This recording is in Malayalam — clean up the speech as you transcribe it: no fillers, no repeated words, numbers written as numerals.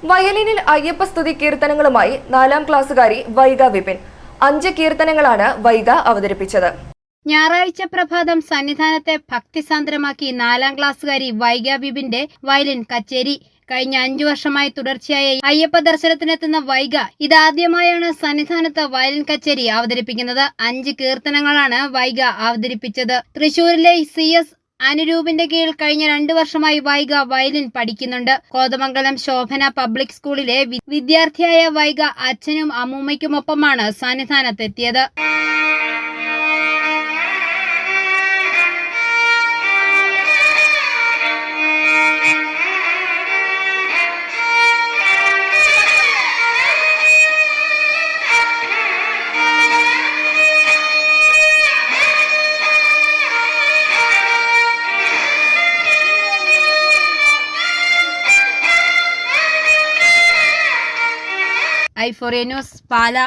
വയലിനിൽ അയ്യപ്പസ്തുതി കീർത്തനങ്ങളുമായി 4ാം ക്ലാസ്സുകാരി വൈഗ വിപിൻ 5 കീർത്തനങ്ങളാണ് വൈഗ അവതരിപ്പിച്ചത്. ഞായറാഴ്ച പ്രഭാതം സന്നിധാനത്തെ ഭക്തിസാന്ദ്രമാക്കി 4ാം ക്ലാസ്സുകാരി വൈഗ വിപിന്റെ വയലിൻ കച്ചേരി. കഴിഞ്ഞ 5 വർഷമായി തുടർച്ചയായി അയ്യപ്പ ദർശനത്തിനെത്തുന്ന വൈഗ ഇതാദ്യമായാണ് സന്നിധാനത്ത് വയലിൻ കച്ചേരി അവതരിപ്പിക്കുന്നത്. 5 കീർത്തനങ്ങളാണ് വൈഗ അവതരിപ്പിച്ചത്. തൃശൂരിലെ CS അനുരൂപിന്റെ കീഴിൽ കഴിഞ്ഞ 2 വർഷമായി വൈഗ വയലിൻ പഠിക്കുന്നുണ്ട്. കോതമംഗലം ശോഭന പബ്ലിക് സ്കൂളിലെ വിദ്യാർത്ഥിയായ വൈഗ അച്ഛനും അമ്മൂമ്മയ്ക്കുമൊപ്പമാണ് സന്നിധാനത്തെത്തിയത്. i4A news, Pala.